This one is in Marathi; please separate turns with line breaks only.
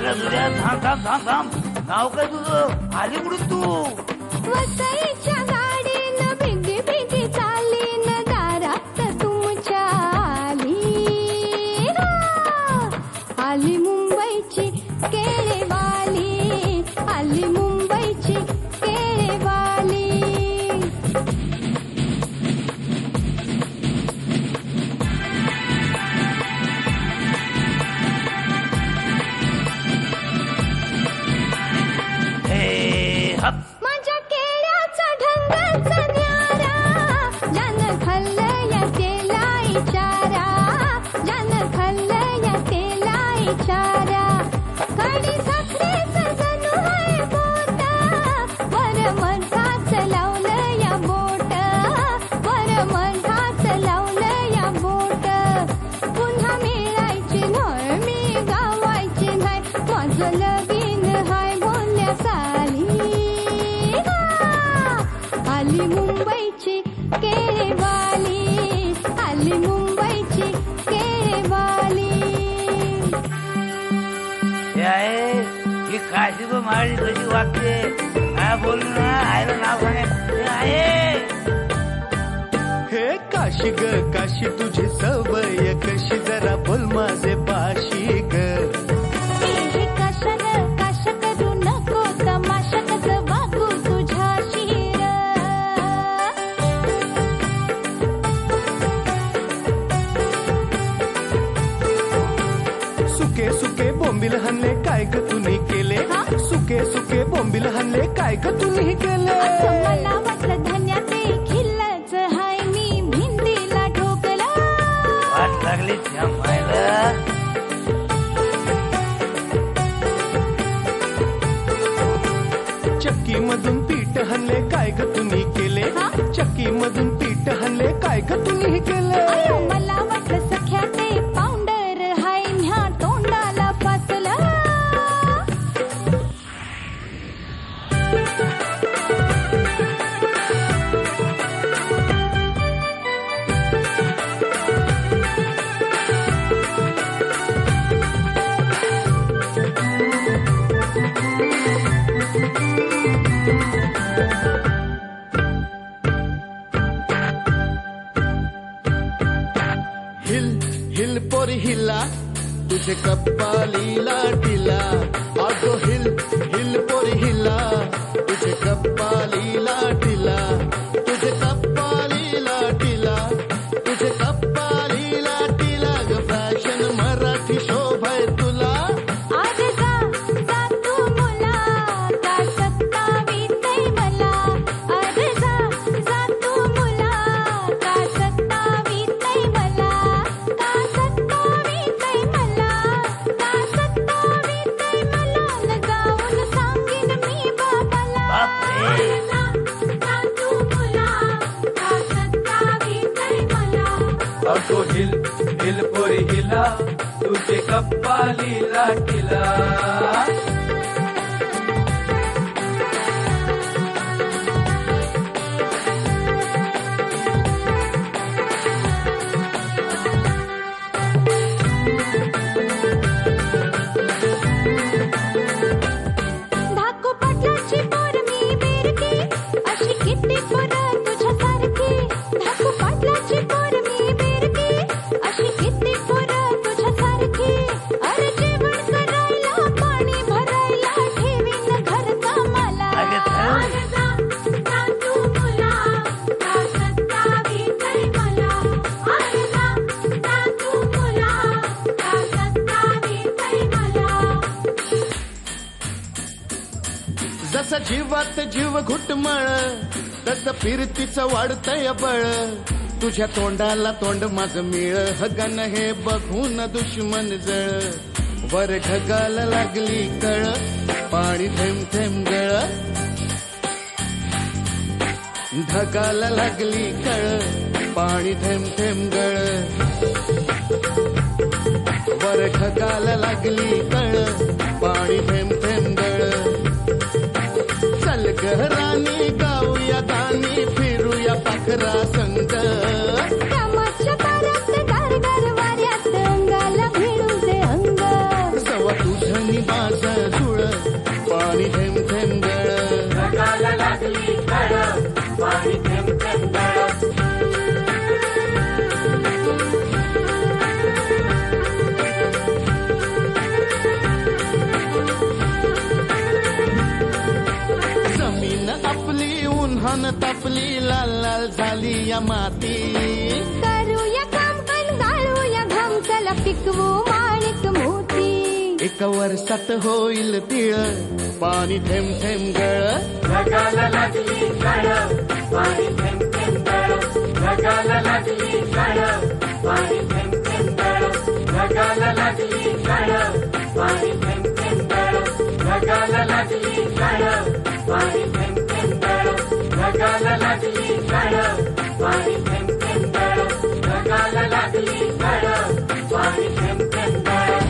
आयला तुझ्या थांब थांब थांब थांब नाव काय तुझं आली कुठून तू
वसईच्या गाडीनं भिगी भिगी चालीन दारात तुमच्या आली मुंबईची केळेवाली आली मुंबईची केळेवाली माझ्या केळ्याचा ढंगाचा न्यारा ज्यानं खाल्लं या तेला इचारा ज्यानं खाल्लं या तेला इचारा काडी साखरेचं जणू आहे बोट वर मधाच लावलं या बोट वर मधाच लावलं या बोट पुन्हा मिळायची नाही मी गावायची नाही माझं लगीन हाय बोलल्या साली आली मुंबईची केळेवाली आली मुंबईची केळेवाली
हे आहे ही काशी तो माळी कशी वागते काय बोलू ना आयला नाव सांगे हे आहे
हे काशी ग काशी तुझी सवय कशी जरा बोल माझे पाशी ग
हे कशाल काश करू नको तमाशा कसं वागू तुझ्या शिर
सुके सुके बोंबील हल्ले काय ग तुम्ही केले सुके सुके बोंबील हल्ले काय ग तुम्ही केले
असं मला वाटलं धन्या ते खिल्लच हाय मी भिंतीला ठोकला
वाट लागली थांबायला
चक्की मधून पीठ हल्ले काय ग तुम्ही केले चक्की मधून पीठ हल्ले काय ग तुम्ही केले
अयो मला वाटलं सख्या ते पावडर हाय ह्या तोंडाला फासला
हिल हिल पोरी हिला तुझे कप्पालीला टिला आगो हिल हिल पोरी हिला तुझे कप्पालीला टिला तुझे कप्पालीला टिला तुझे कप्पालीला टिला ग फॅशन मराठी शोभाय तुला
आज जा तू मुला का सत्तावीतय मला आज जा तू मुला का सत्तावीतय मला का सत्तावीतय मला का सत्तावीतय मला लगावून सांगीन मी बाबाला
बापरे.
जा तू मुला का सत्तावीतय मला
अगो हिल हिल पोरी हिला तुझे कप्पालीला टिला
धाकू पाटलाची पोर मी बेरकी अशी किती पोर तुझ्यासारखी धाकू पाटलाची पोर मी बेरकी अशी किती पोर तुझ्यासारखी अरे जेवण करायला पाणी भरायला ठेवीन घर कामाला
अगं चल.
जा तू मुला का सत्तावीतय मला जा तू मुला का सत्तावीतय मला
जसा जीवात जीव घुटमळ तसं फिरतीचं वाढतंय बळ तुझ्या तोंडाला तोंड माझं मिळ हगन हे बघून दुश्मन जळ वर ढगाला लागली कळ पाणी थेंब थेंब गळ ढगाला लागली कळ पाणी थेंब थेंब गळ वर ढगाला लागली कळ पाणी थेंब थेंब गळ चल गहरानी गाऊया गाणी फिरूया पाखरा संग
कामाच्या तारात गार गार वाऱ्यात अंगाला भिडू दे अंग
सवा तुझं निवास या माती
करूया काम पण गाळूया घाम चला पिकवू माणिक मोती
एका वर्षात होईल तिळ पाणी थेंब थेंब गळ
ढगाला लागली काळं पाणी थेंब थेंब गळं ढगाला लागली काळं पाणी थेंब थेंब गळं ढगाला लागली काळं पाणी थेंब थेंब गळं ढगाला लागली काळं पाणी थेंब थेंब गळं ढगाला लागली काळं पाणी थेंब थेंब गळं ढगाला लागली काळं पाणी थेंब थेंब गळं